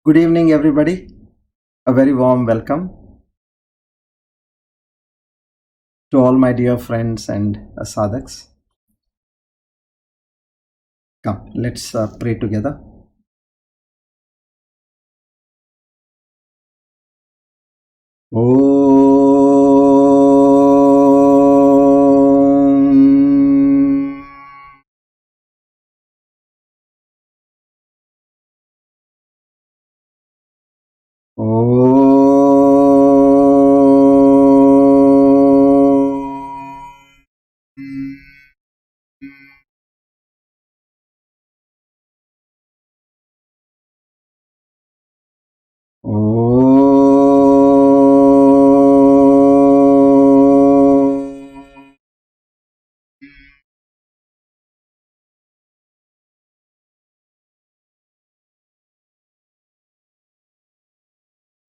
Good evening, everybody. A very warm welcome to all my dear friends and sadhaks. Come, let's pray together. Om.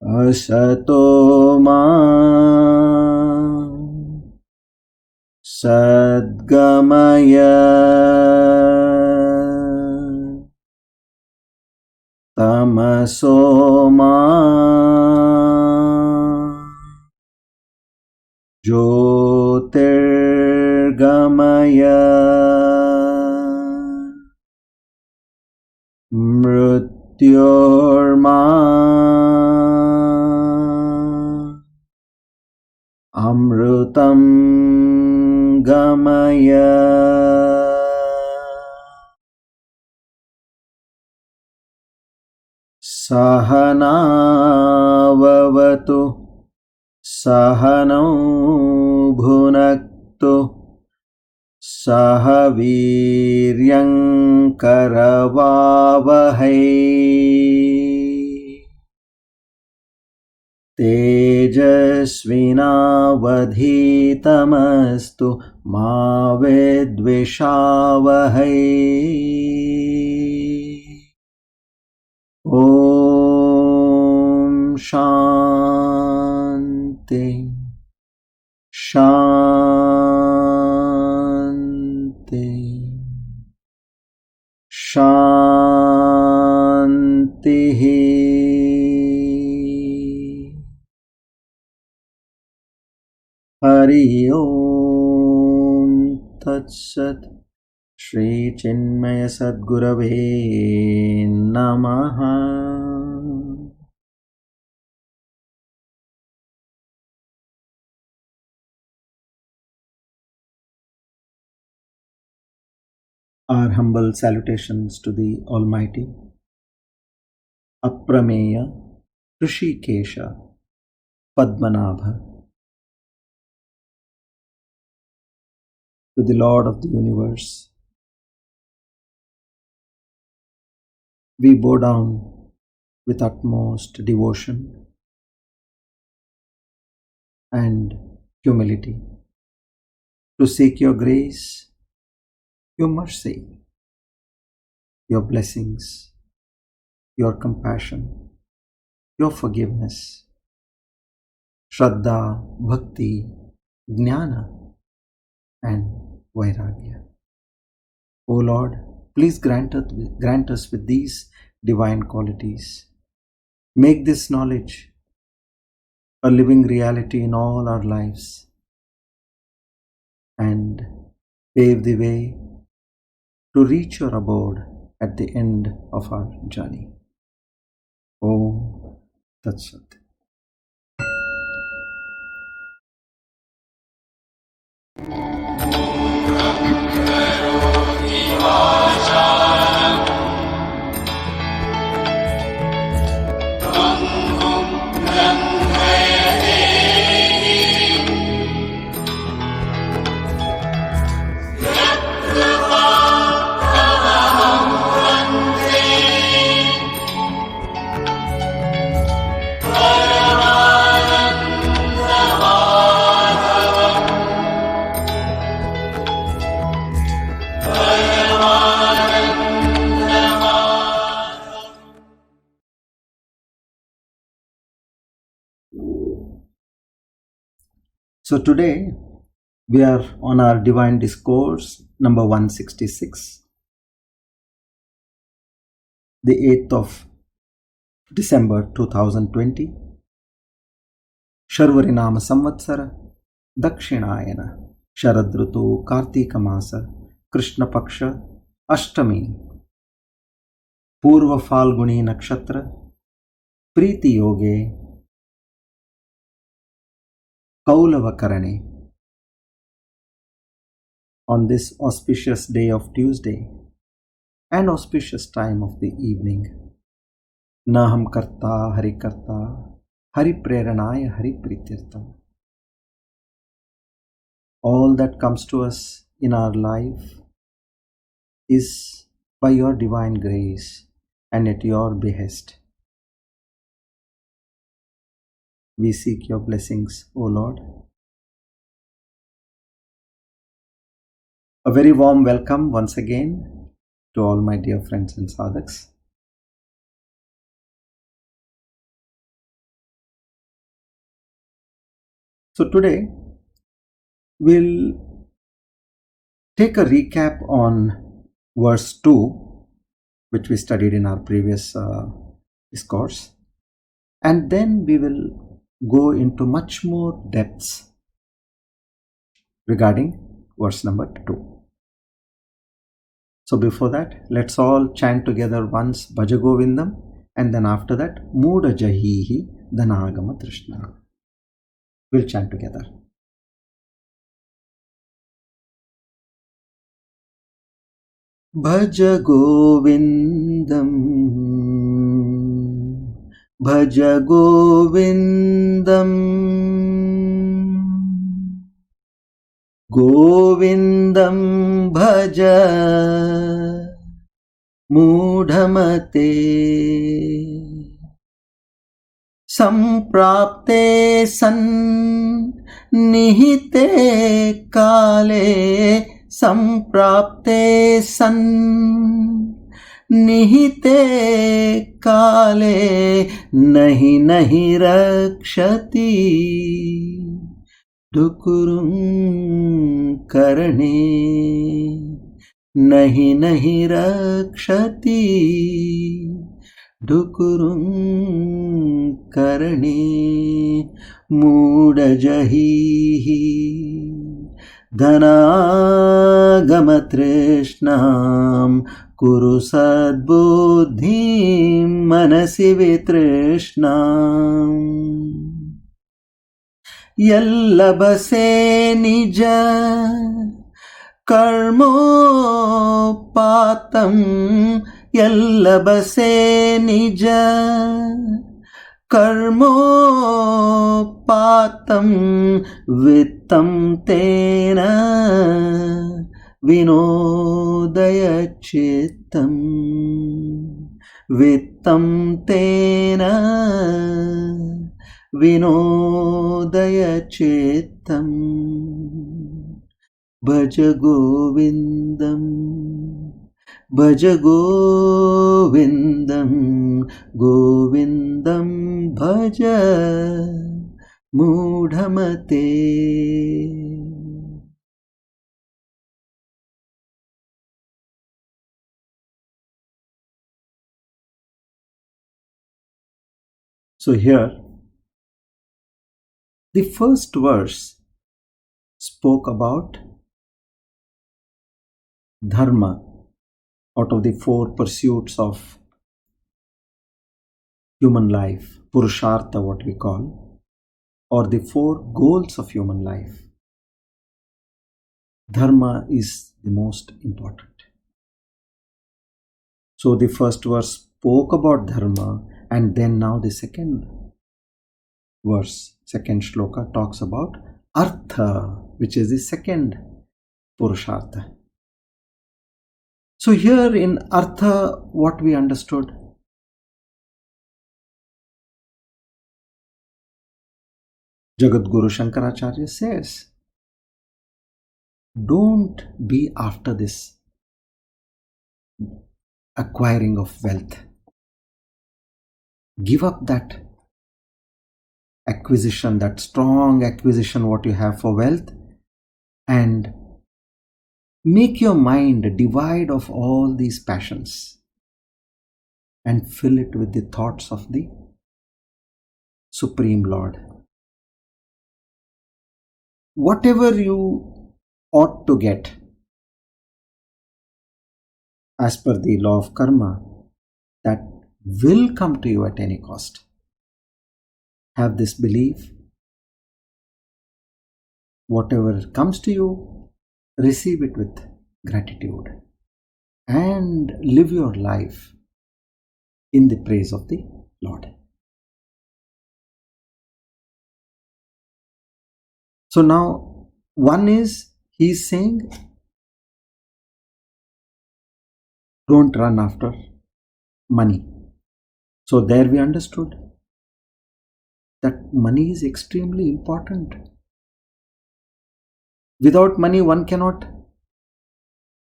Asato ma sadgamaya tamaso ma jyotirgamaya mrityorma amrutam gamaya. Sahana vavatu sahanau bhunaktu sahaviryam karavavahai tejasvinavadhitamastu ma vidvishavahai. Om Shanti Shanti Shanti. Hari Om Tat Sat. Shri Chinmaya Sadgurave Namaha. Our humble salutations to the Almighty, Aprameya, Rishikesha, Padmanabha, to the Lord of the Universe. We bow down with utmost devotion and humility to seek your grace, your mercy, your blessings, your compassion, your forgiveness, Shraddha, Bhakti, Jnana, and Vairagya. O Lord, please grant us with these divine qualities. Make this knowledge a living reality in all our lives and pave the way to reach your abode at the end of our journey. Om Tat Sat. So today we are on our Divine Discourse number 166, the 8th of December 2020, Sharvarinama Samvatsara, Dakshinayana, Sharad Ritu, Kartika Masa, Krishna Paksha, Ashtami, Purva Falguni Nakshatra, Priti Yoge, Kaulava Karane. On this auspicious day of Tuesday and auspicious time of the evening, Naham Karta Hari Karta Hari Preranaya Hari Pritirtam. All that comes to us in our life is by your divine grace and at your behest. We seek your blessings, O Lord. A very warm welcome once again to all my dear friends and sadhaks. So today we'll take a recap on verse 2, which we studied in our previous discourse, and then we will go into much more depths regarding verse number 2. So before that, let's all chant together once Bhaja Govindam, and then after that Muda Jahihi Dhanagama Trishna. We'll chant together. Bhaja Govindam, Bhaja Govindam, Govindam Bhaja Mudhamate, Samprapte San Nihite Kale, Samprapte San Nihite Kale, Nahi Nahi Rakshati Dukurum Karane, Nahi Nahi Rakshati Dukurum Karane, Muda Jahihi Dhanagama Trishnam, Kuru Sadbuddhim Manasi Vitrishnam. Yallabase Nija Karmopatam, Yallabase Nija Karmopatam, Vittam Tena Vinodaya Chittam, Vittam Tena Vinodaya Chittam. Bhaja Govindam, Bhaja Govindam, Govindam Bhaja Mudhamate. So here, the first verse spoke about dharma, out of the 4 pursuits of human life, Purushartha, what we call, or the 4 goals of human life. Dharma is the most important. So the first verse spoke about dharma, and then now the second verse, second shloka, talks about artha, which is the second Purushartha. So here in artha, what we understood? Jagadguru Shankaracharya says, don't be after this acquiring of wealth. Give up that acquisition, that strong acquisition what you have for wealth, and make your mind divide of all these passions. and fill it with the thoughts of the Supreme Lord. Whatever you ought to get as per the law of karma, that will come to you at any cost. Have this belief. Whatever comes to you, receive it with gratitude and live your life in the praise of the Lord. So now, one is, he is saying, don't run after money. So there we understood that money is extremely important. Without money, one cannot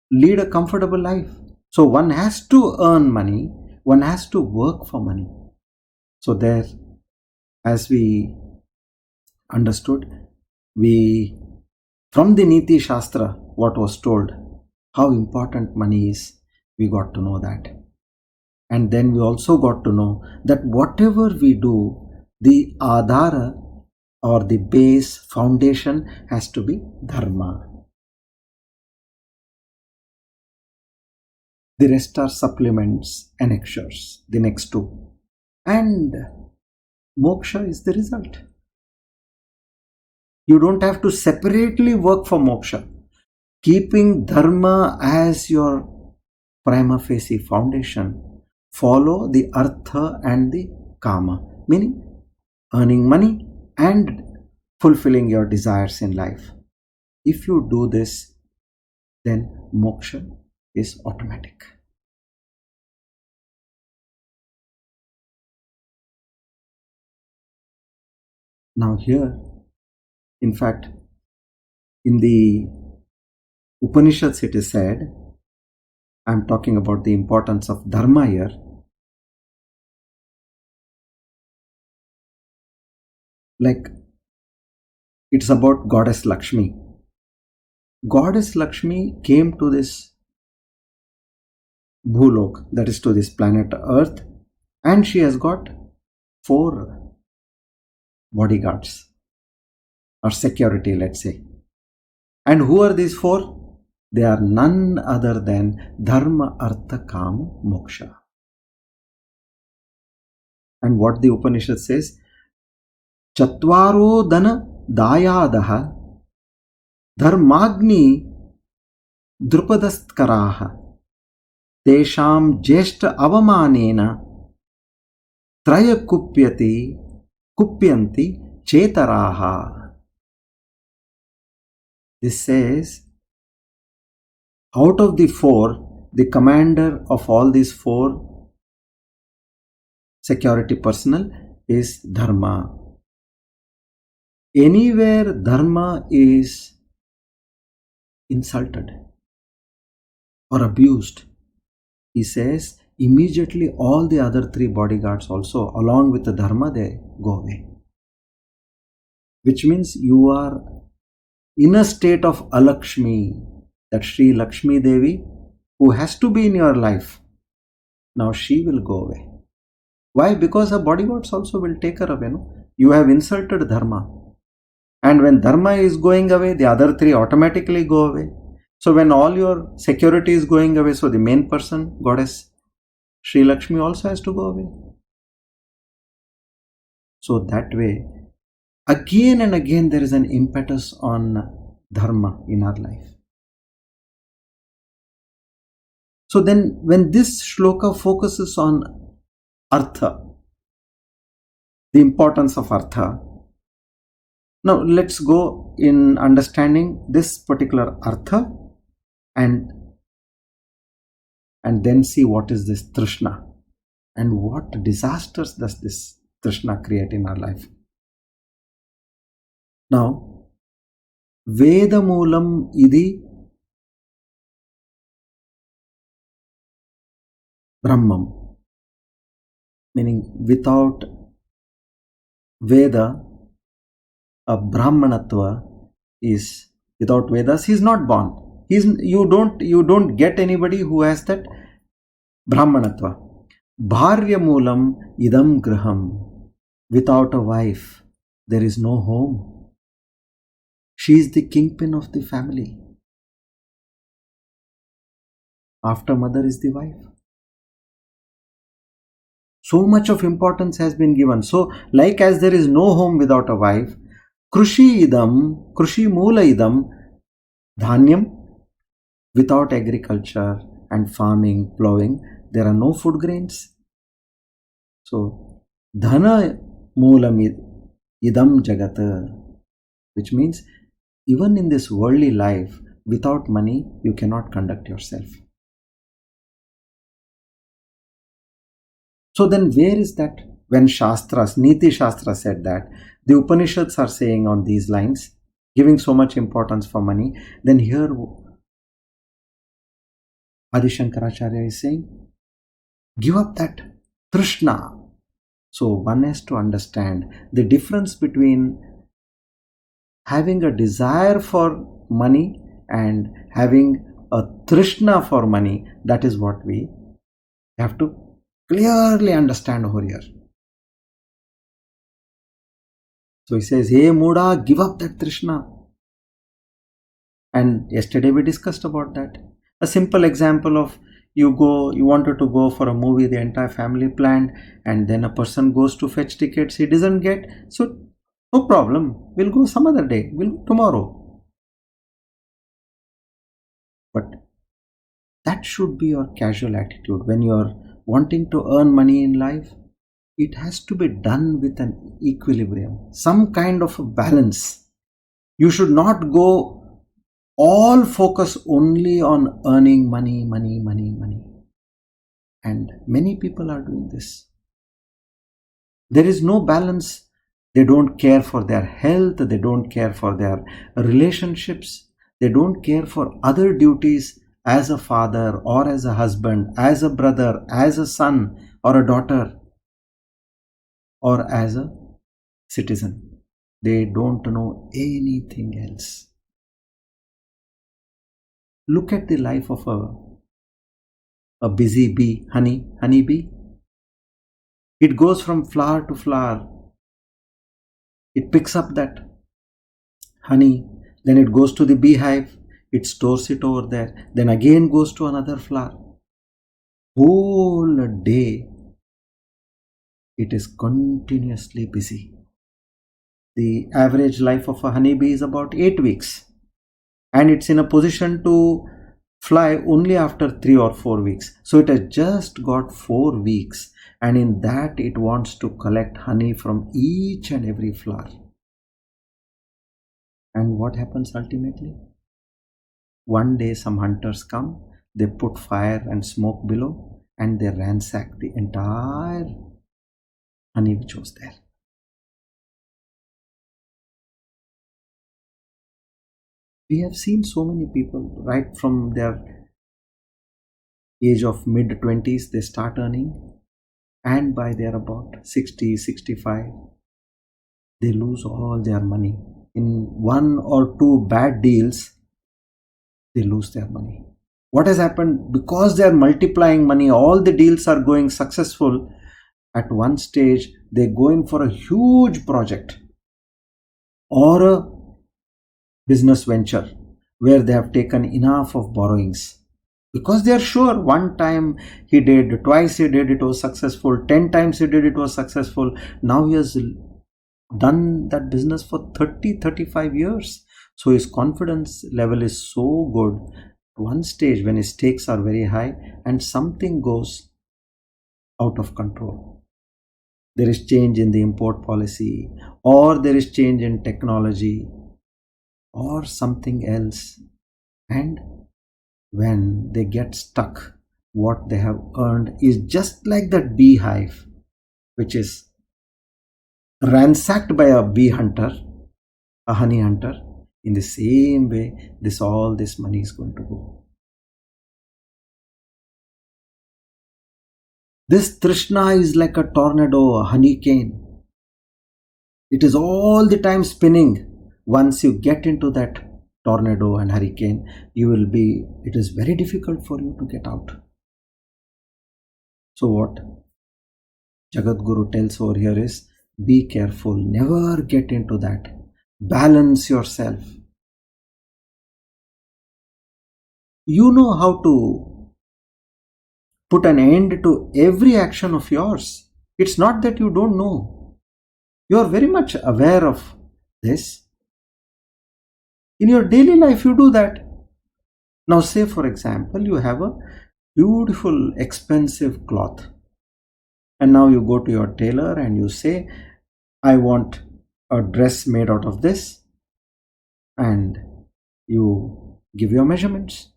lead a comfortable life. So one has to earn money, one has to work for money. So there, as we understood, from the Niti Shastra, what was told, how important money is, we got to know that. And then we also got to know that whatever we do, the adhara or the base foundation has to be dharma. The rest are supplements, annexures, the next two. And moksha is the result. You don't have to separately work for moksha. Keeping dharma as your prima facie foundation, follow the artha and the kama, meaning earning money and fulfilling your desires in life. If you do this, then moksha is automatic. Now here, in fact, in the Upanishads it is said, I am talking about the importance of dharma here. Like, it's about Goddess Lakshmi. Goddess Lakshmi came to this Bhulok, that is to this planet Earth, and she has got 4 bodyguards or security, let's say. And who are these 4? They are none other than Dharma, Artha, Kama, Moksha. And what the Upanishad says, Chatvaro Dana Dayadaha Dharmagni Drupadastkaraha Tesham Jeshta Avamanena Traya Kupyanti Chetaraha. This says, out of the 4, the commander of all these 4 security personnel is Dharma. Anywhere Dharma is insulted or abused, he says, immediately all the other 3 bodyguards also, along with the Dharma, they go away. Which means you are in a state of Alakshmi, that Sri Lakshmi Devi, who has to be in your life, now she will go away. Why? Because her bodyguards also will take her away. No? You have insulted Dharma. And when Dharma is going away, the other 3 automatically go away. So when all your security is going away, so the main person, Goddess Sri Lakshmi, also has to go away. So that way, again and again, there is an impetus on Dharma in our life. So then, when this shloka focuses on Artha, the importance of Artha, now let's go in understanding this particular Artha and then see what is this Trishna and what disasters does this Trishna create in our life. Now, Vedamulam idi Brahmam, meaning without Veda, a Brahmanatva is, without Vedas, he is not born. You don't get anybody who has that Brahmanatva. Bharya Moolam Idam Graham. Without a wife, there is no home. She is the kingpin of the family. After mother is the wife. So much of importance has been given. So, like as there is no home without a wife, Krushi Moola Idam, Dhanyam, without agriculture and farming, plowing, there are no food grains. So, Dhana Moolam Idam Jagata, which means even in this worldly life, without money, you cannot conduct yourself. So then where is that? When Shastras, Niti Shastra said that, the Upanishads are saying on these lines, giving so much importance for money, then here Adi Shankaracharya is saying, give up that Trishna. So one has to understand the difference between having a desire for money and having a Trishna for money. That is what we have to clearly understand over here. So he says, hey Muda, give up that Trishna. And yesterday we discussed about that. A simple example of you wanted to go for a movie, the entire family planned, and then a person goes to fetch tickets, he doesn't get. So no problem, we'll go some other day, we'll go tomorrow. But that should be your casual attitude when you're wanting to earn money in life. It has to be done with an equilibrium, some kind of a balance. You should not go all focus only on earning money. And many people are doing this. There is no balance. They don't care for their health, they don't care for their relationships, they don't care for other duties as a father or as a husband, as a brother, as a son or a daughter, or as a citizen. They don't know anything else. Look at the life of a busy bee, honey bee. It goes from flower to flower. It picks up that honey, then it goes to the beehive, it stores it over there, then again goes to another flower. Whole day it is continuously busy. The average life of a honeybee is about 8 weeks, and it's in a position to fly only after 3 or 4 weeks. So it has just got 4 weeks, and in that it wants to collect honey from each and every flower. And what happens ultimately? One day some hunters come, they put fire and smoke below, and they ransack the entire honey which was there. We have seen so many people right from their age of mid-20s, they start earning, and by their about 60, 65, they lose all their money. In 1 or 2 bad deals, they lose their money. What has happened? Because they are multiplying money, all the deals are going successful. At one stage, they go in for a huge project or a business venture where they have taken enough of borrowings. Because they are sure one time he did, twice he did, it was successful, 10 times he did, it was successful. Now he has done that business for 30-35 years. So his confidence level is so good. One stage when his stakes are very high and something goes out of control. There is change in the import policy, or there is change in technology, or something else. And when they get stuck, what they have earned is just like that beehive, which is ransacked by a bee hunter, a honey hunter. In the same way, all this money is going to go. This Trishna is like a tornado, a hurricane. It is all the time spinning. Once you get into that tornado and hurricane, it is very difficult for you to get out. So what? Jagadguru tells over here is, be careful, never get into that. Balance yourself. You know how to put an end to every action of yours. It's not that you don't know. You are very much aware of this. In your daily life, you do that. Now, say for example, you have a beautiful, expensive cloth. And now you go to your tailor and you say, I want a dress made out of this. And you give your measurements.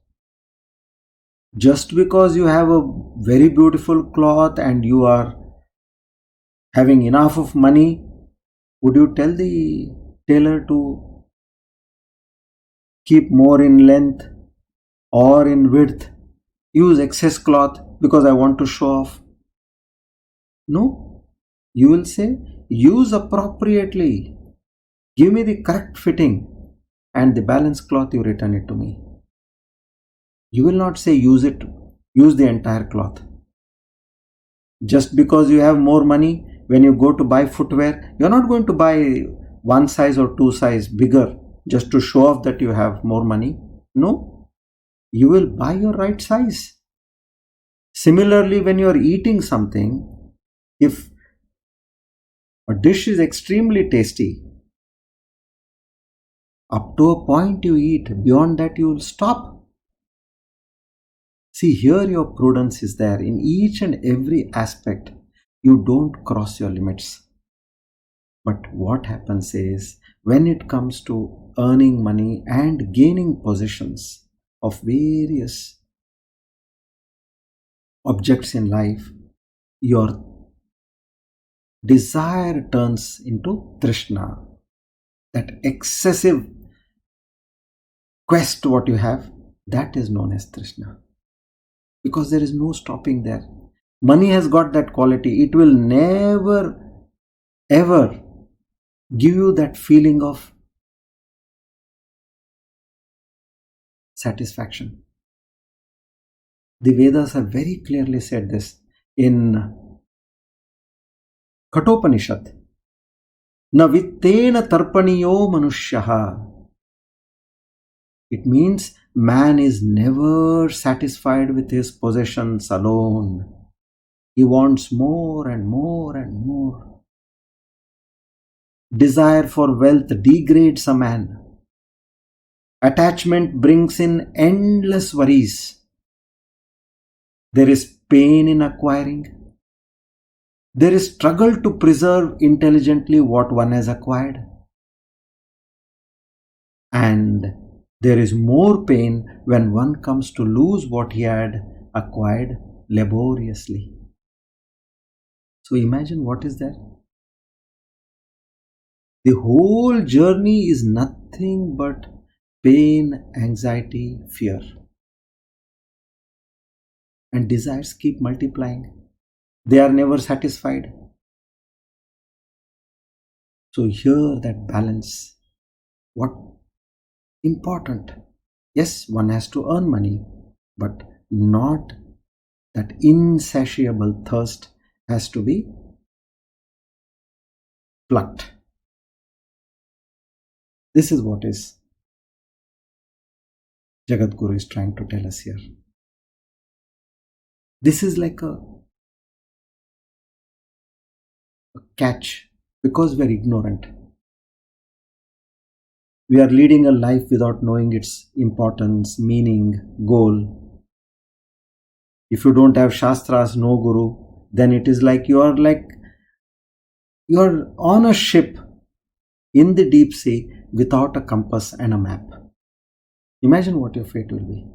Just because you have a very beautiful cloth and you are having enough of money, would you tell the tailor to keep more in length or in width? Use excess cloth because I want to show off. No, you will say, use appropriately. Give me the correct fitting and the balanced cloth, you return it to me. You will not say use the entire cloth. Just because you have more money, when you go to buy footwear, you're not going to buy one size or two size bigger just to show off that you have more money. No, you will buy your right size. Similarly, when you're eating something, if a dish is extremely tasty, up to a point you eat, beyond that you will stop. See, here your prudence is there. In each and every aspect, you don't cross your limits. But what happens is, when it comes to earning money and gaining positions of various objects in life, your desire turns into Trishna. That excessive quest what you have, that is known as Trishna. Because there is no stopping there. Money has got that quality. It will never ever give you that feeling of satisfaction. The Vedas have very clearly said this in Kathopanishad. Na vittena tarpaniyo manushyaha. It means man is never satisfied with his possessions alone. He wants more and more and more. Desire for wealth degrades a man. Attachment brings in endless worries. There is pain in acquiring. There is struggle to preserve intelligently what one has acquired. And there is more pain when one comes to lose what he had acquired laboriously. So imagine what is there. The whole journey is nothing but pain, anxiety, fear. And desires keep multiplying. They are never satisfied. So here that balance, what important. Yes, one has to earn money, but not that insatiable thirst has to be plucked. This is what is Jagadguru is trying to tell us here. This is like a catch because we're ignorant. We are leading a life without knowing its importance, meaning, goal. If you don't have Shastras, no Guru, then it is like you're on a ship in the deep sea without a compass and a map. Imagine what your fate will be.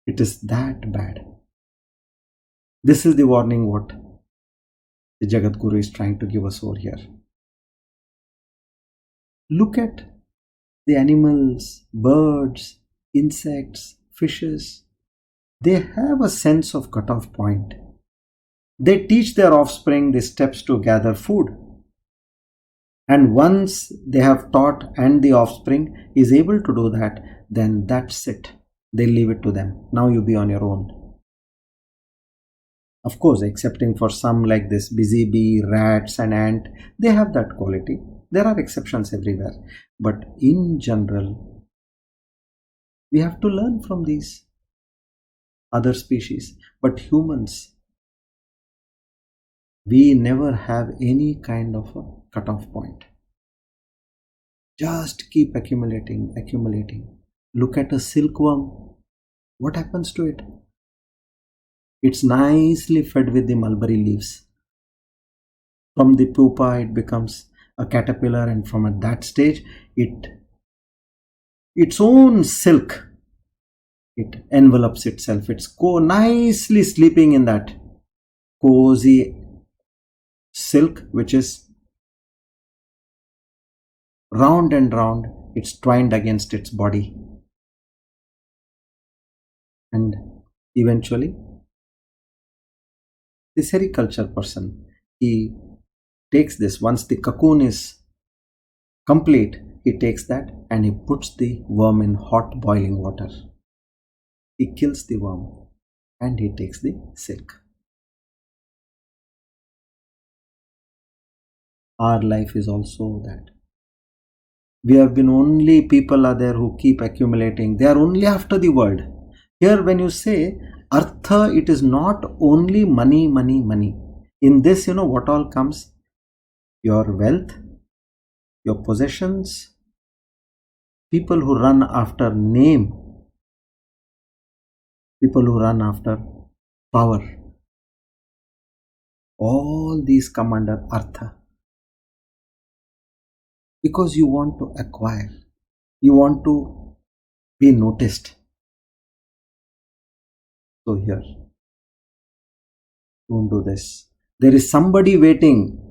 It is that bad. This is the warning what the Jagadguru is trying to give us over here. Look at the animals, birds, insects, fishes. They have a sense of cutoff point. They teach their offspring the steps to gather food. And once they have taught and the offspring is able to do that, then that's it. They leave it to them. Now you be on your own. Of course, excepting for some like this busy bee, rats, and ant, they have that quality. There are exceptions everywhere. But in general, we have to learn from these other species. But humans, we never have any kind of a cutoff point. Just keep accumulating, accumulating. Look at a silkworm. What happens to it? It's nicely fed with the mulberry leaves. From the pupa, it becomes a caterpillar, and from at that stage, its own silk, it envelops itself. It's nicely sleeping in that cozy silk, which is round and round. It's twined against its body, and eventually, the sericulture person, he takes this. Once the cocoon is complete, he takes that and he puts the worm in hot boiling water. He kills the worm and he takes the silk. Our life is also that. We have been only people are there who keep accumulating. They are only after the world. Here when you say artha, it is not only money, money, money. In this, what all comes? Your wealth, your possessions, people who run after name, people who run after power. All these come under artha. Because you want to acquire, you want to be noticed. So here, don't do this. There is somebody waiting.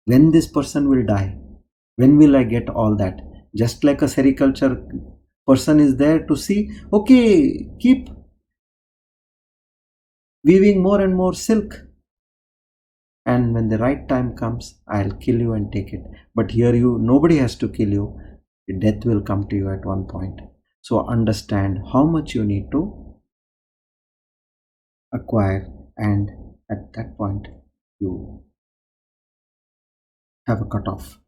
When this person will die? When will I get all that? Just like a sericulture person is there to see, okay, keep weaving more and more silk. And when the right time comes, I'll kill you and take it. But here nobody has to kill you. Death will come to you at one point. So understand how much you need to acquire, and at that point you have a cutoff.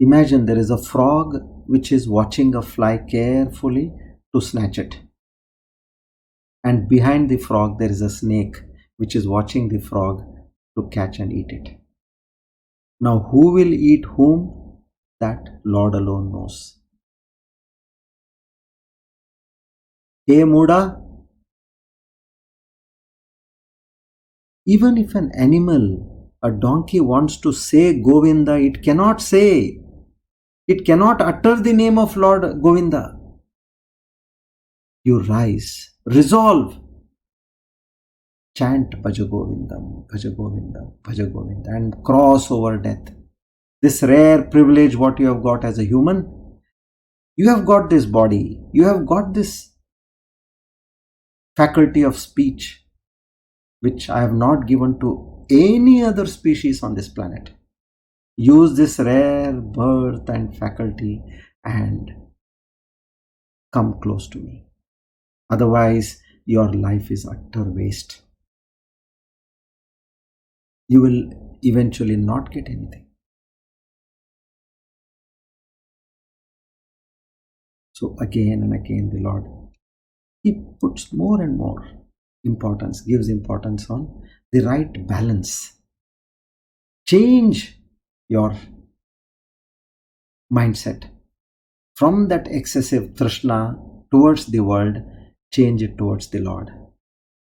Imagine there is a frog which is watching a fly carefully to snatch it. And behind the frog there is a snake which is watching the frog to catch and eat it. Now who will eat whom? That Lord alone knows. Hey Muda, even if an animal, a donkey, wants to say Govinda, it cannot say. It cannot utter the name of Lord Govinda. You rise, resolve, chant Bhaja Govindam, Bhaja Govindam, Bhaja Govinda, and cross over death. This rare privilege what you have got as a human, you have got this body, you have got this faculty of speech, which I have not given to any other species on this planet. Use this rare birth and faculty and come close to me. Otherwise, your life is utter waste. You will eventually not get anything. So again and again, the Lord, He puts more and more importance, gives importance on the right balance. Change your mindset from that excessive trishna towards the world, change it towards the Lord.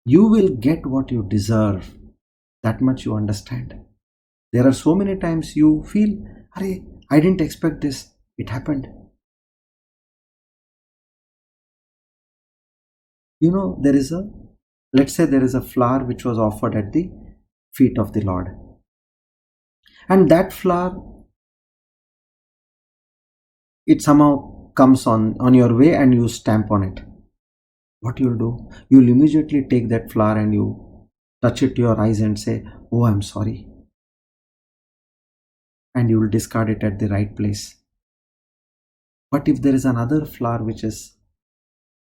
You will get what you deserve. That much you understand. There are so many times you feel, I didn't expect this. It happened. Let's say there is a flower which was offered at the feet of the Lord. And that flower, it somehow comes on your way and you stamp on it. What you'll do? You'll immediately take that flower and you touch it to your eyes and say, oh, I'm sorry. And you will discard it at the right place. But if there is another flower which is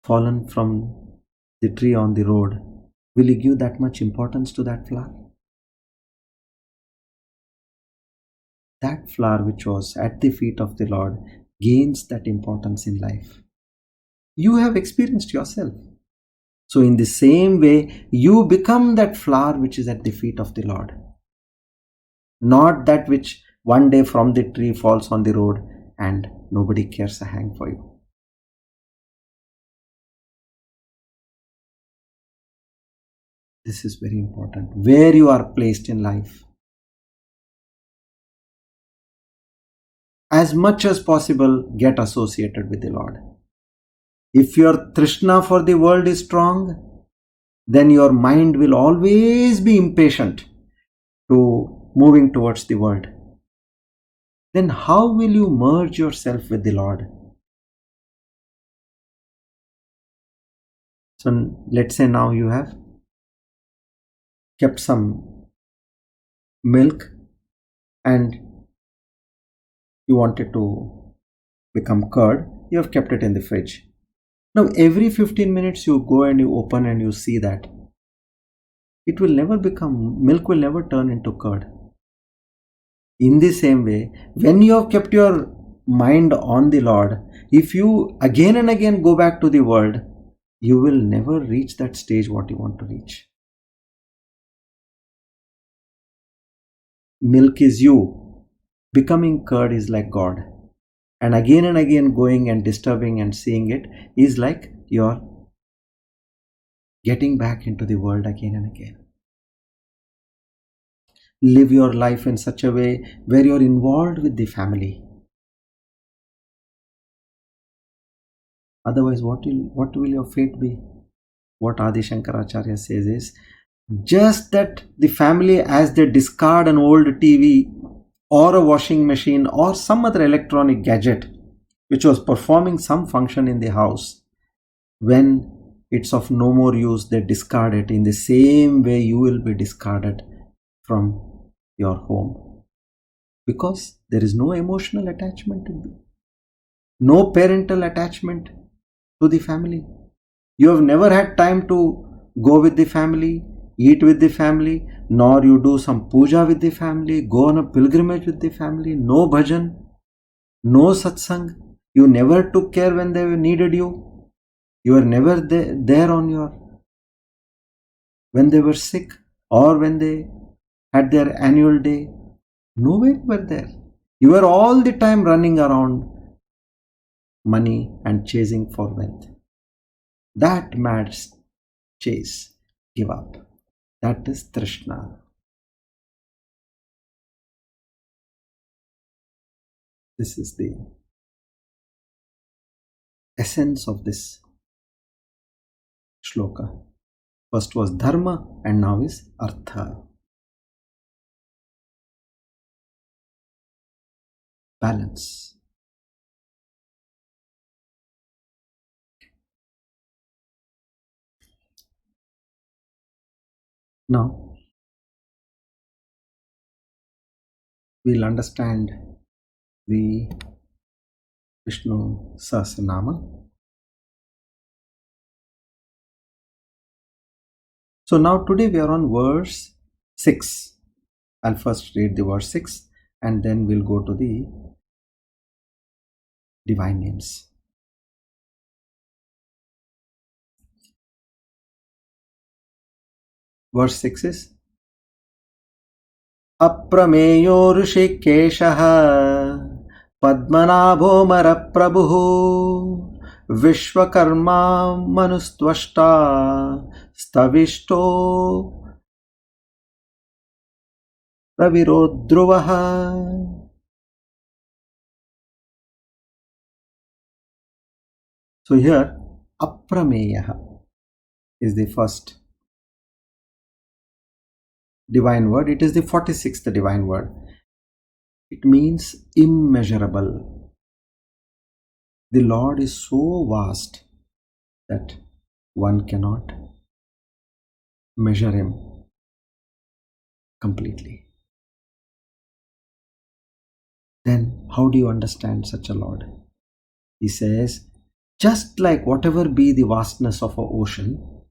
fallen from the tree on the road, will you give that much importance to that flower? That flower which was at the feet of the Lord gains that importance in life. You have experienced yourself. So in the same way, you become that flower which is at the feet of the Lord. Not that which one day from the tree falls on the road and nobody cares a hang for you. This is very important. Where you are placed in life. As much as possible, get associated with the Lord. If your Trishna for the world is strong, then your mind will always be impatient to moving towards the world. Then how will you merge yourself with the Lord? So let's say now you have kept some milk and you wanted to become curd, you have kept it in the fridge. Now every 15 minutes you go and you open and you see that it will never become, milk will never turn into curd. In the same way, when you have kept your mind on the Lord, if you again and again go back to the world, you will never reach that stage what you want to reach. Milk is you, becoming curd is like God. And again going and disturbing and seeing it is like you're getting back into the world again and again. Live your life in such a way where you're involved with the family. Otherwise, what will your fate be? What Adi Shankaracharya says is, just that the family, as they discard an old TV or a washing machine or some other electronic gadget which was performing some function in the house, when it's of no more use, they discard it. In the same way, you will be discarded from your home, because there is no emotional attachment, no parental attachment to the family. You have never had time to go with the family, eat with the family, nor you do some puja with the family, go on a pilgrimage with the family, no bhajan, no satsang. You never took care when they needed you. You were never there on when they were sick or when they had their annual day. Nowhere you were there. You were all the time running around money and chasing for wealth. That mad chase, give up. That is Trishna. This is the essence of this shloka. First was dharma and now is artha. Balance. Now we'll understand the Vishnu Sahasranama. So now today we are on verse 6. I'll first read the verse 6 and then we'll go to the divine names. Verse 6 is Aprameyo Rishikeshaha Padmanabho Maraprabhu Vishwakarma Manustvashta Stavishto Ravirodruvaha. So here Aprameyaha is the first divine word. It is the 46th divine word. It means immeasurable. The Lord is so vast that one cannot measure him completely. Then how do you understand such a Lord? He says, just like whatever be the vastness of an ocean,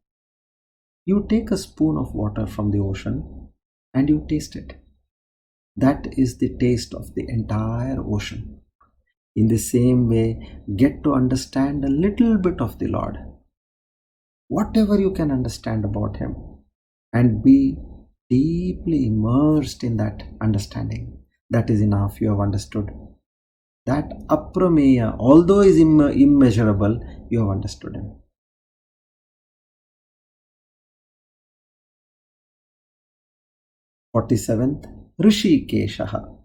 You take a spoon of water from the ocean and you taste it. That is the taste of the entire ocean. In the same way, get to understand a little bit of the Lord, whatever you can understand about Him, and be deeply immersed in that understanding. That is enough. You have understood. That aprameya, although is immeasurable, you have understood Him. 47th, Rishikeshaha.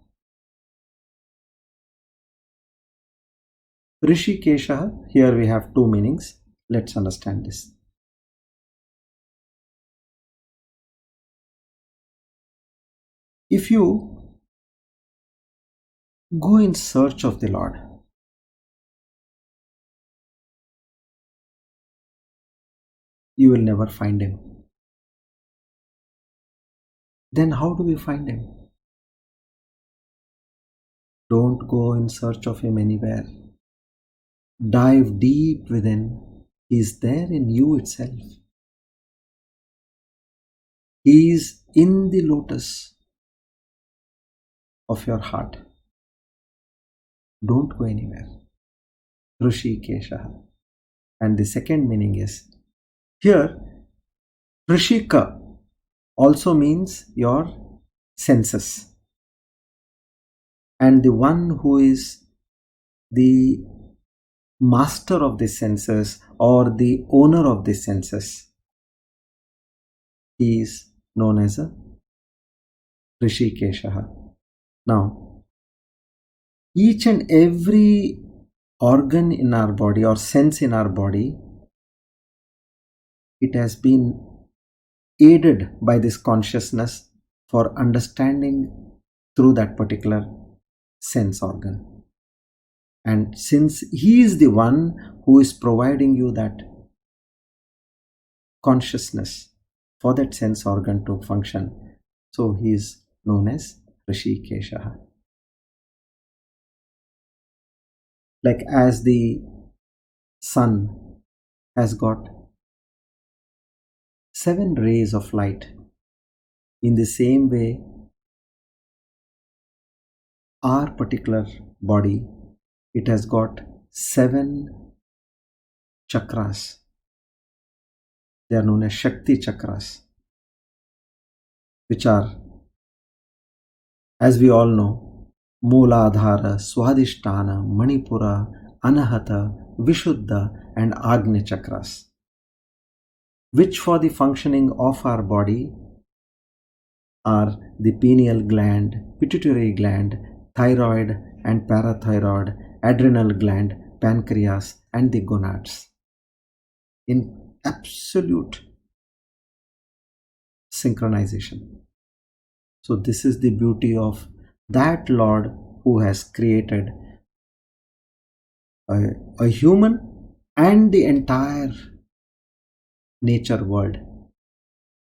Rishikeshaha, here we have two meanings. Let's understand this. If you go in search of the Lord, you will never find Him. Then how do we find Him? Don't go in search of Him anywhere. Dive deep within. He is there in you itself. He is in the lotus of your heart. Don't go anywhere. Rishikeshaha. And the second meaning is, here Rishika also means your senses. And the one who is the master of the senses or the owner of the senses, he is known as a Rishikeshaha. Now, each and every organ in our body or sense in our body, it has been aided by this consciousness for understanding through that particular sense organ. And since He is the one who is providing you that consciousness for that sense organ to function, so He is known as Rishikeshaha. Like as the sun has got 7 rays of light, in the same way our particular body, it has got 7 chakras. They are known as Shakti chakras, which are, as we all know, Mooladhara, Swadhisthana, Manipura, Anahata, Vishuddha and Agnya chakras, which for the functioning of our body are the pineal gland, pituitary gland, thyroid and parathyroid, adrenal gland, pancreas and the gonads, in absolute synchronization. So this is the beauty of that Lord who has created a human, and the entire nature world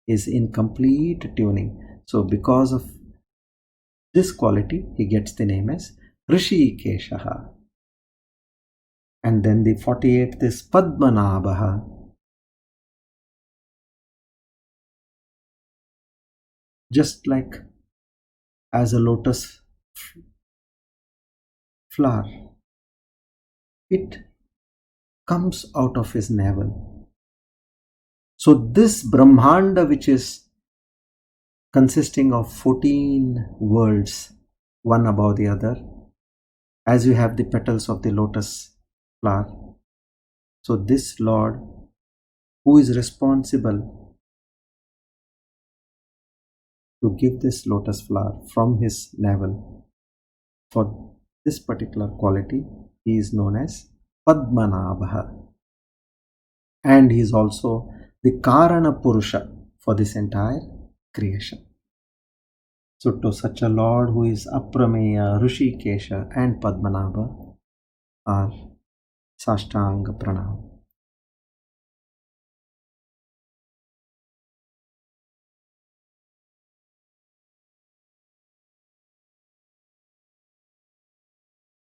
is in complete tuning. So because of this quality, he gets the name as Rishikeshaha. And then the 48th is Padmanabhaha. Just like as a lotus flower, it comes out of his navel. So this Brahmanda, which is consisting of 14 worlds, one above the other, as you have the petals of the lotus flower. So this Lord, who is responsible to give this lotus flower from his navel, for this particular quality, he is known as Padmanabha. And he is also the Karana Purusha for this entire creation. So to such a Lord who is Aprameya, Rishikesha and Padmanabha are Sashtanga Pranam.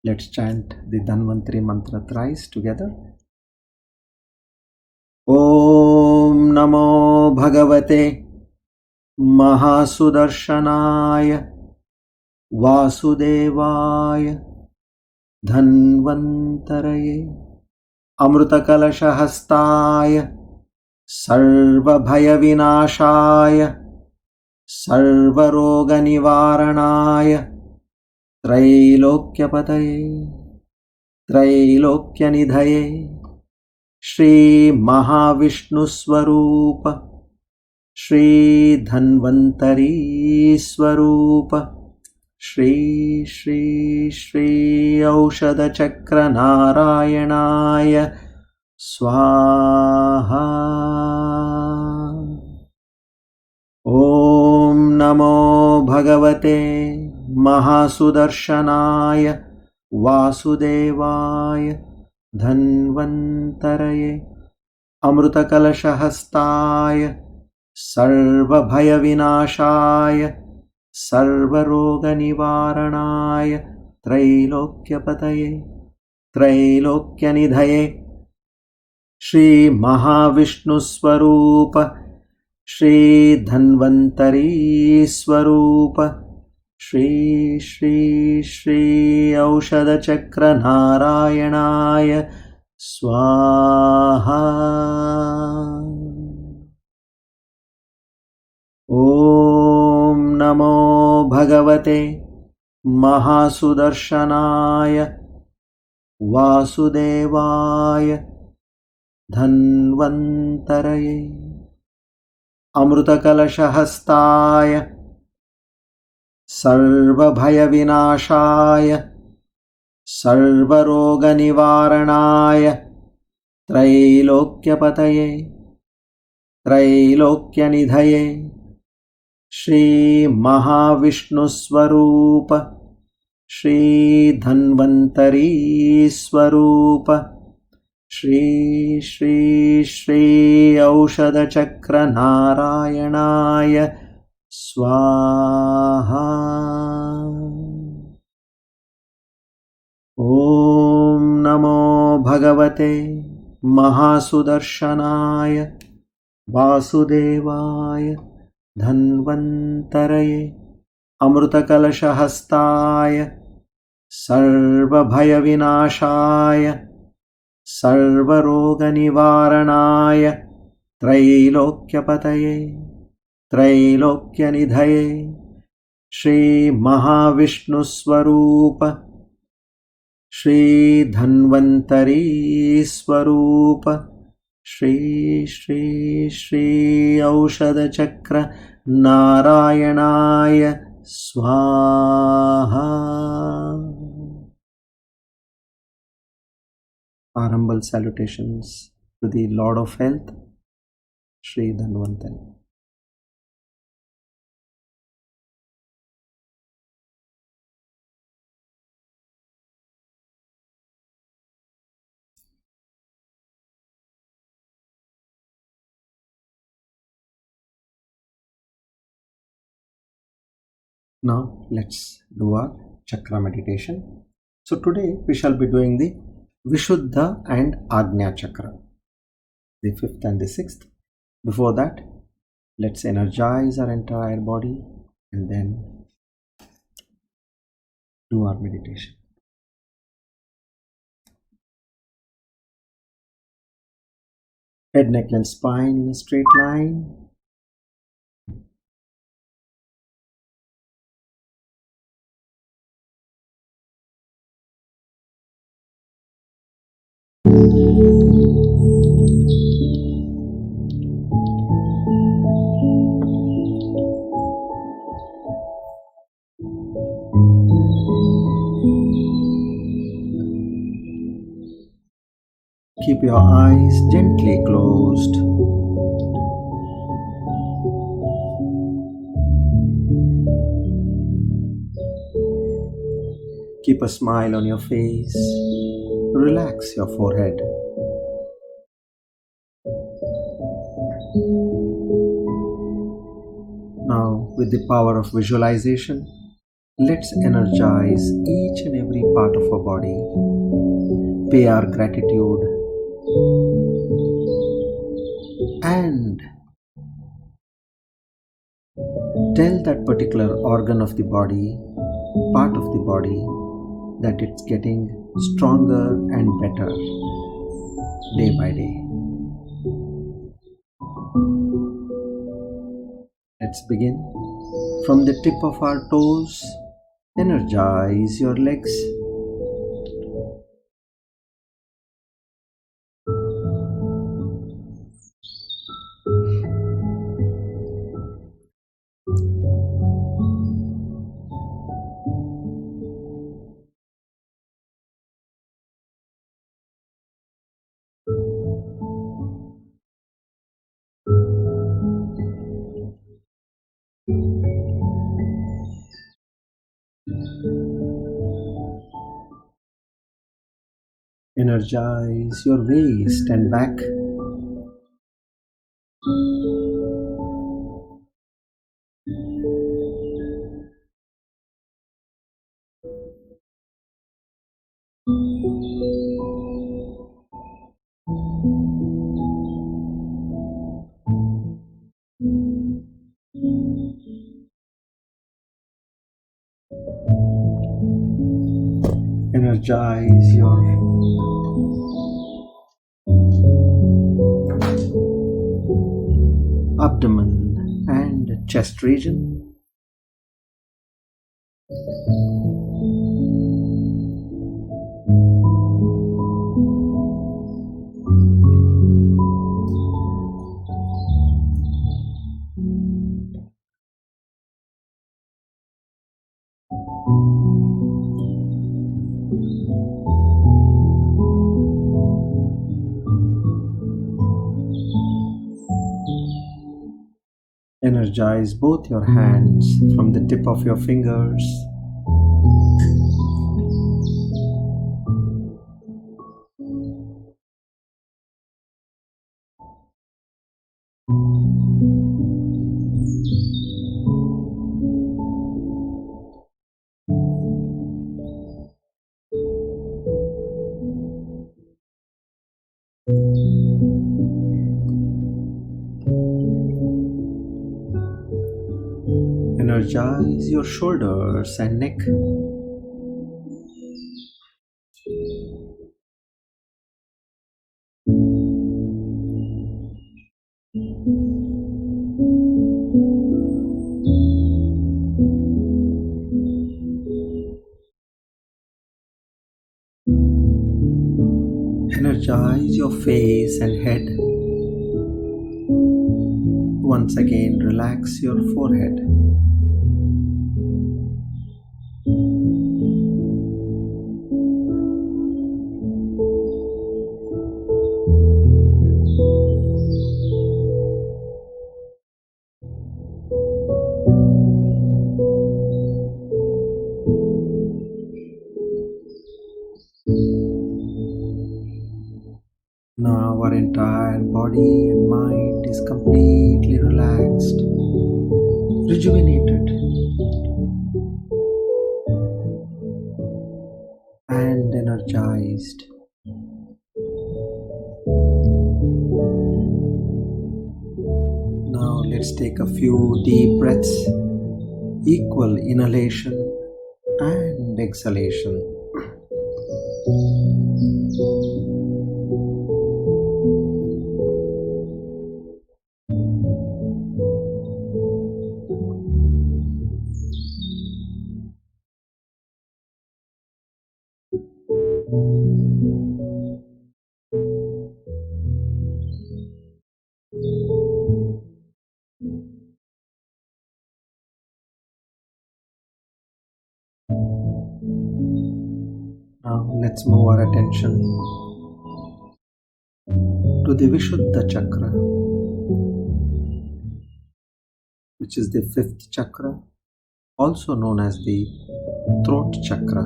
Let's chant the Dhanvantari mantra thrice together. Om Namo भगवते महासुदर्शनाय वासुदेवाय धन्वन्तरये अमृतकलशहस्ताय सर्वभयविनाशाय सर्वरोगनिवारणाय त्रैलोक्यपतये त्रैलोक्यनिधये श्रीमहाविष्णुस्वरूप श्रीधन्वन्तरी स्वरूप श्री श्री श्री औषधचक्रनारायणाय स्वाहा। ॐ नमो भगवते महासुदर्शनाय वासुदेवाय धन्वन्तरये अमृतकलशहस्ताय सर्वभयविनाशाय सर्वरोगनिवारणाय त्रैलोक्यपतये त्रैलोक्यनिधये श्रीमहाविष्णुस्वरूप श्रीधन्वन्तरी स्वरूप श्री श्री श्री औषधचक्रनारायणाय स्वाहा। ॐ नमो भगवते महासुदर्शनाय वासुदेवाय धन्वन्तरये अमृतकलशहस्ताय सर्वभयविनाशाय सर्वरोगनिवारणाय त्रैलोक्यपतये त्रैलोक्यनिधये श्रीमहाविष्णुस्वरूप श्रीधन्वन्तरी स्वरूप श्री श्री श्री औषधचक्रनारायणाय स्वाहा। ॐ नमो भगवते महासुदर्शनाय वासुदेवाय धन्वन्तरये अमृतकलशहस्ताय सर्वभयविनाशाय सर्वरोगनिवारणाय त्रैलोक्यपतये त्रैलोक्यनिधये श्रीमहाविष्णुस्वरूप श्रीधन्वन्तरी स्वरूप श्री श्री श्री औषधचक्रनारायणाय स्वाहा। Our humble salutations to the Lord of Health, Shri Dhanvantari. Now let's do our chakra meditation. So today we shall be doing the Vishuddha and Agnya Chakra, the 5th and the 6th. Before that, let's energize our entire body and then do our meditation. Head, neck and spine in a straight line. Keep your eyes gently closed. Keep a smile on your face. Relax your forehead. Now, with the power of visualization, let's energize each and every part of our body. Pay our gratitude and Tell that particular organ of the body, part of the body, that it's getting stronger and better day by day. Let's begin. From the tip of our toes, energize your legs. Energize your waist and back. Energize your abdomen and chest region. Energize both your hands from the tip of your fingers. Energize your shoulders and neck. Energize your face and head. Once again, relax your forehead. Now our entire body and mind is completely relaxed, rejuvenated, and energized. Now let's take a few deep breaths, equal inhalation and exhalation. Now let's move our attention to the Vishuddha chakra, which is the fifth chakra, also known as the throat chakra.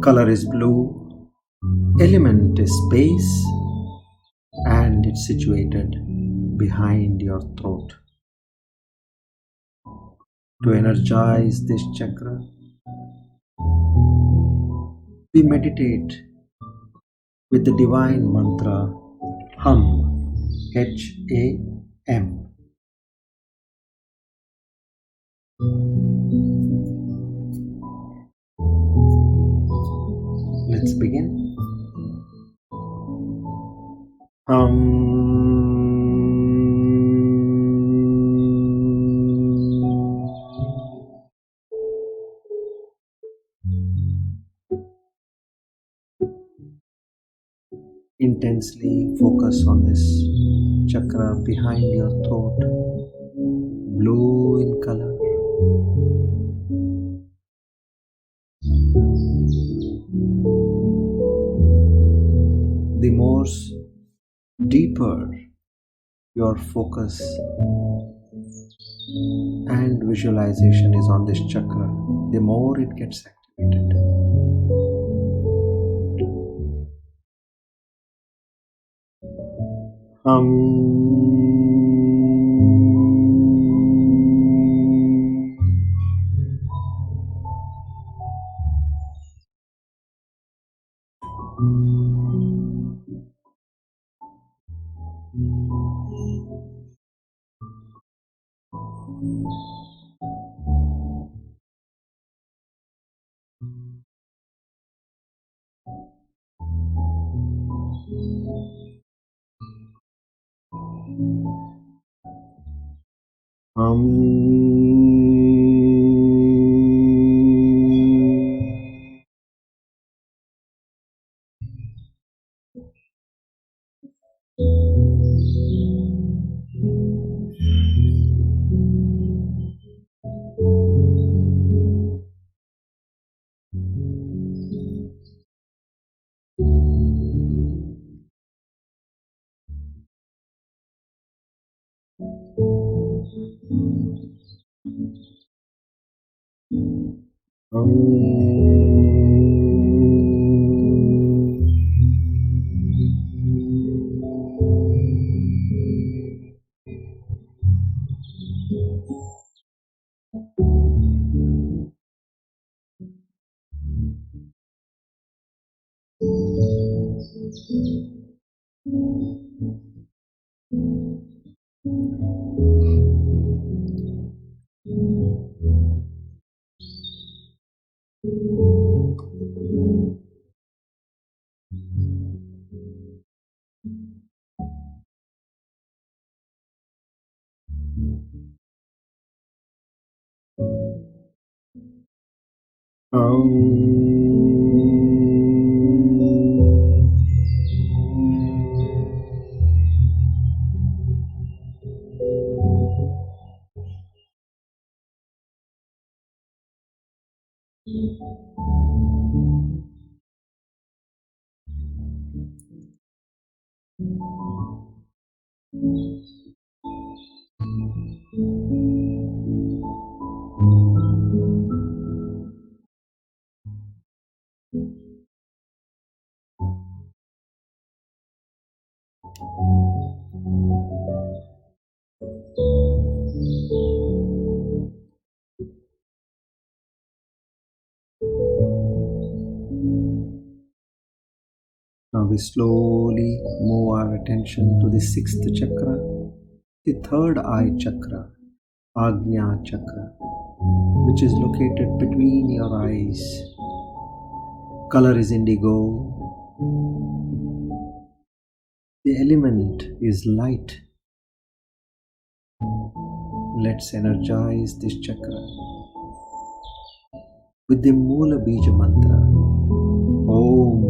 Color is blue, element is space, and it's situated behind your throat. To energize this chakra, we meditate with the divine mantra HUM, H-A-M. begin. Intensely focus on this chakra behind your throat, blue in color. The more deeper your focus and visualization is on this chakra, the more it gets activated. Now we slowly move our attention to the sixth chakra, the third eye chakra, Agnya chakra, which is located between your eyes. Color is indigo. The element is light. Let's energize this chakra with the Mula Bija mantra. Om.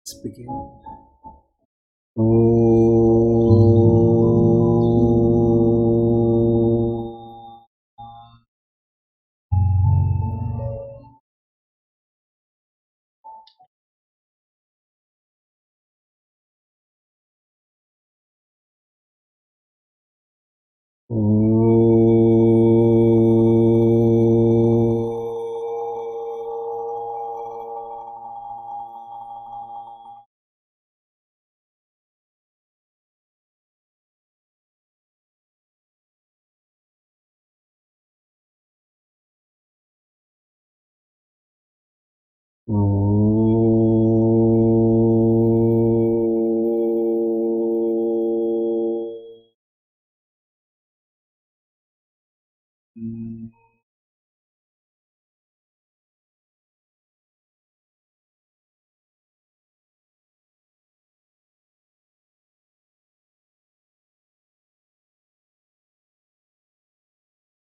Let's begin.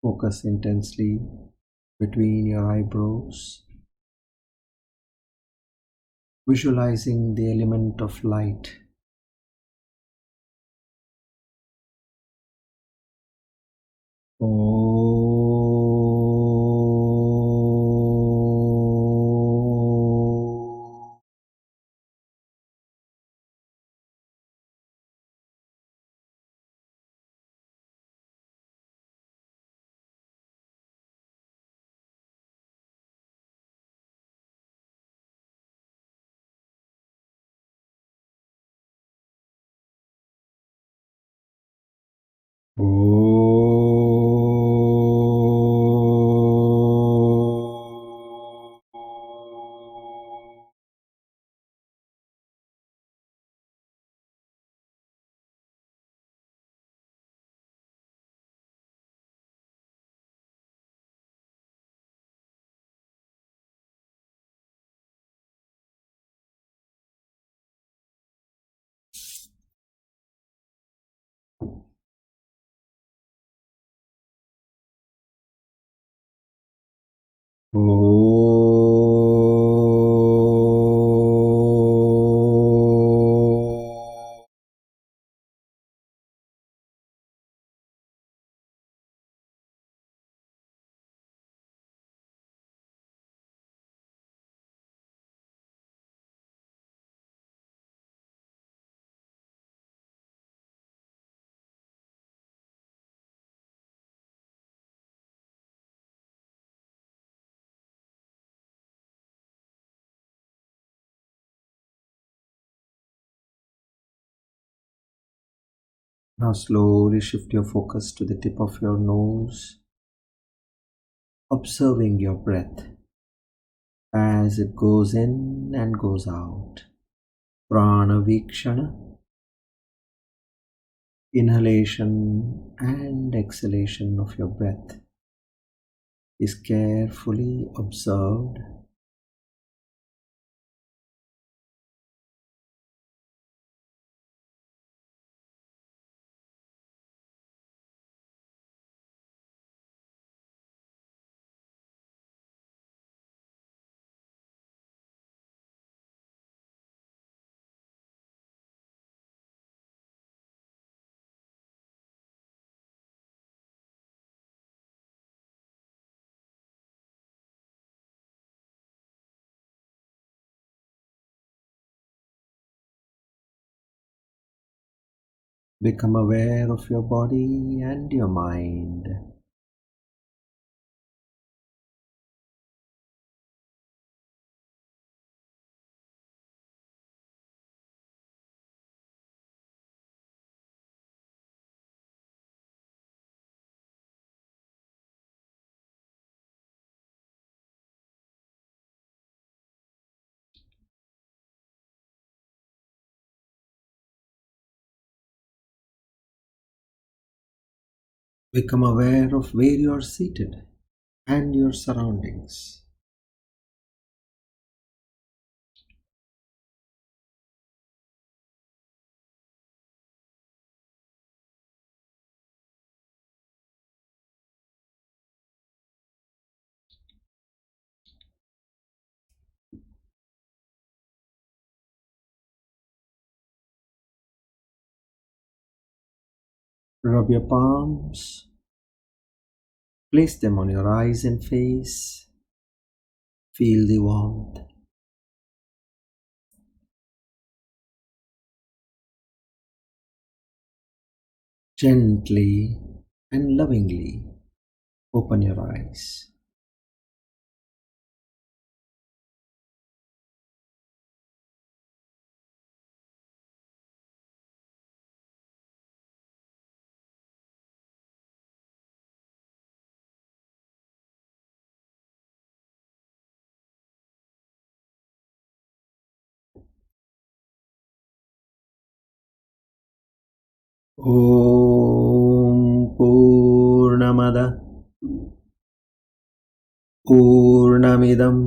Focus intensely between your eyebrows, visualizing the element of light. Now slowly shift your focus to the tip of your nose, observing your breath as it goes in and goes out. Prana Vikshana, inhalation and exhalation of your breath is carefully observed. Become aware of your body and your mind. Become aware of where you are seated and your surroundings. Rub your palms, place them on your eyes and face. Feel the warmth. Gently and lovingly open your eyes. ॐ पूर्णमद पूर्णमिदं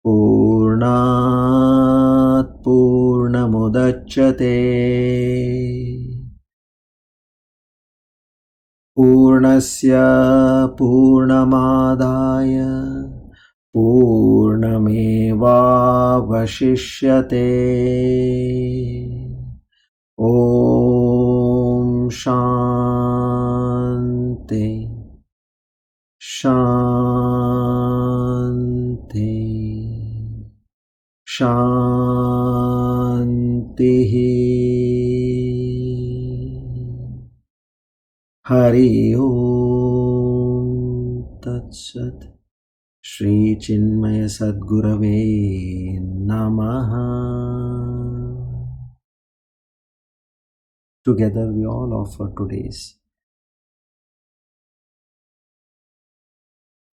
पूर्णात् पूर्णमुदच्यते पूर्णस्य पूर्णमादाय पूर्णमेवावशिष्यते। ॐ शान्ति शान्ति शान्तिः। हरि ओम तत्सत्। श्री चिन्मय सद्गुरवे नमः। Together we all offer today's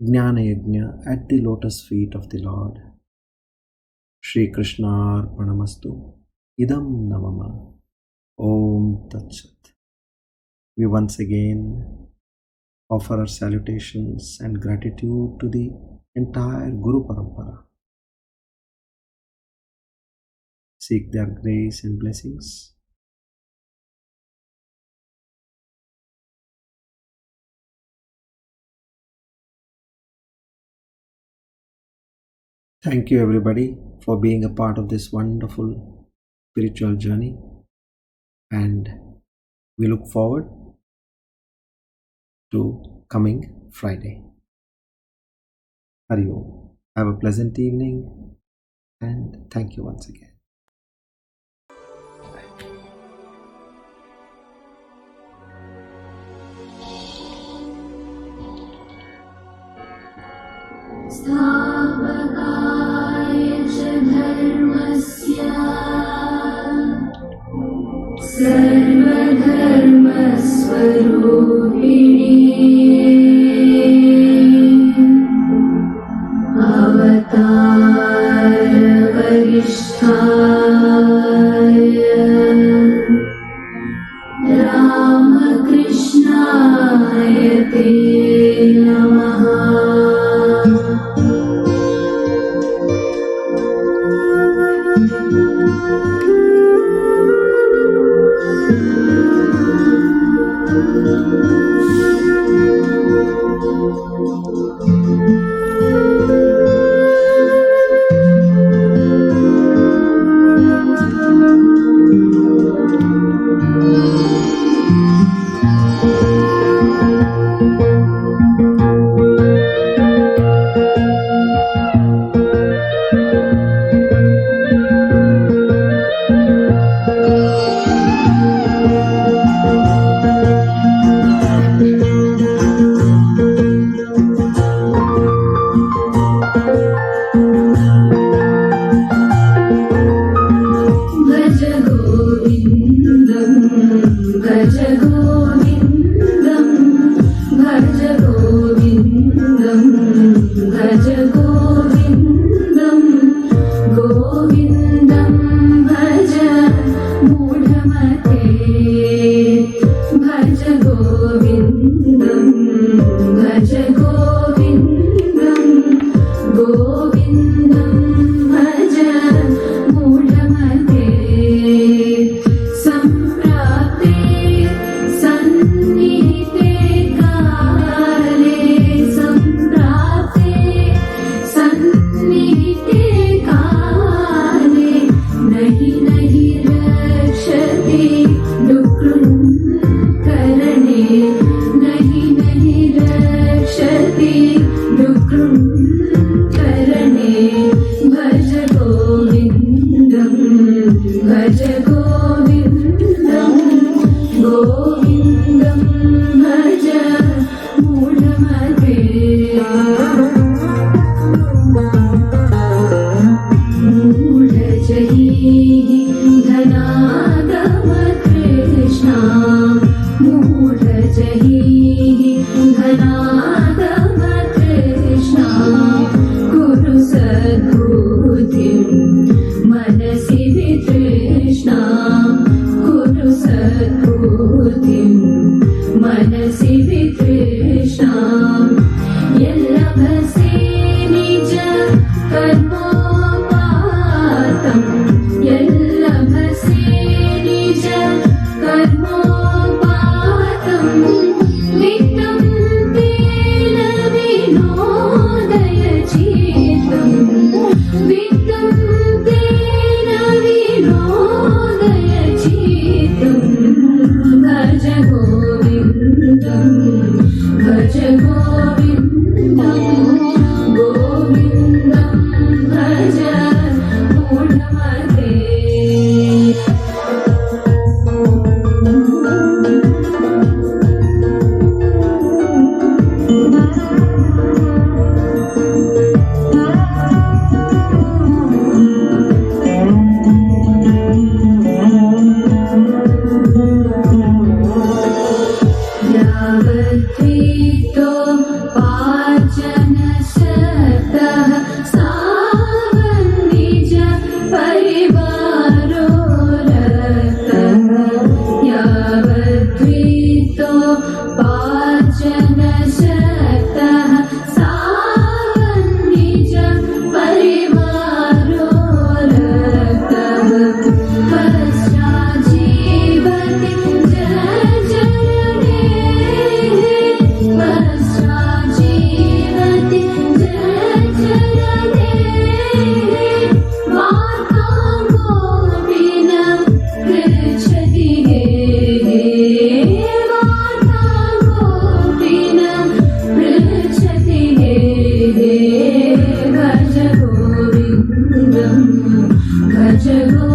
Jnana Yajna at the lotus feet of the Lord. Shri Krishna Arpanamastu. Idam Namama. Om Tatsat. We once again offer our salutations and gratitude to the entire Guru Parampara. Seek their grace and blessings. Thank you everybody for being a part of this wonderful spiritual journey, and we look forward to coming Friday. Hari Om. Have a pleasant evening and thank you once again. स्थापकाय च धर्मस्य सर्वधर्मस्वरूपिणे अवतारवरिष्ठाय रामकृष्णाय ते नमः। Krishna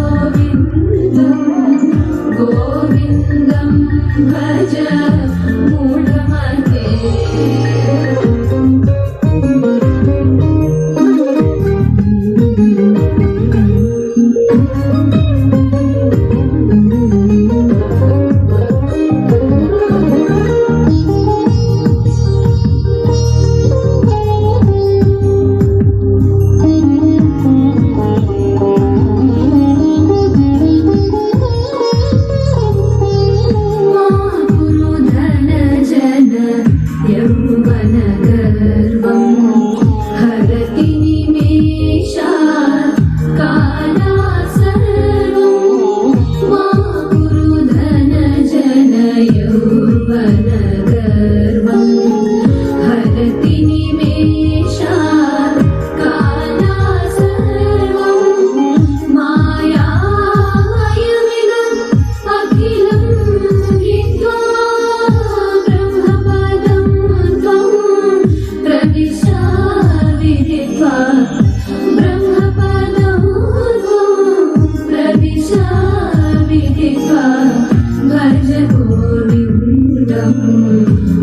गोविन्दं गोविन्दं भज मूढमते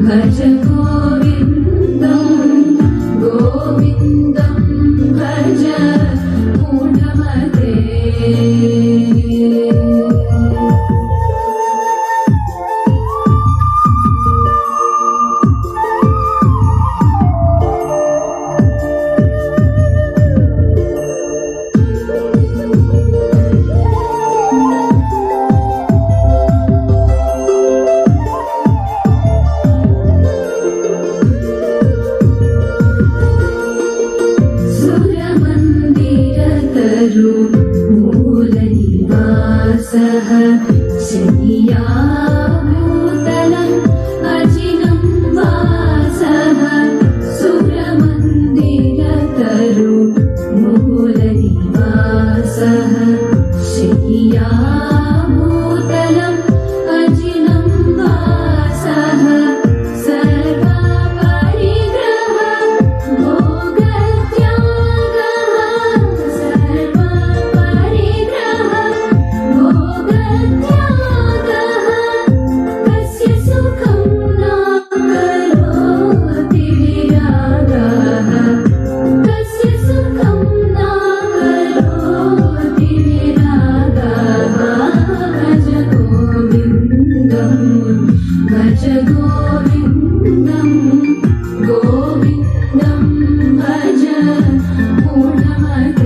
भज गोविन्दं गोविन्दं भज मूढमते मूलनिवासः शय्याभूतलम् अजिनं वासः सुरमन्दिरतरु मूलनिवासः शय्याभूतलम् अजिनं वासः सर्वपरिग्रह भज गोविन्दं गोविन्दं भज मूढमते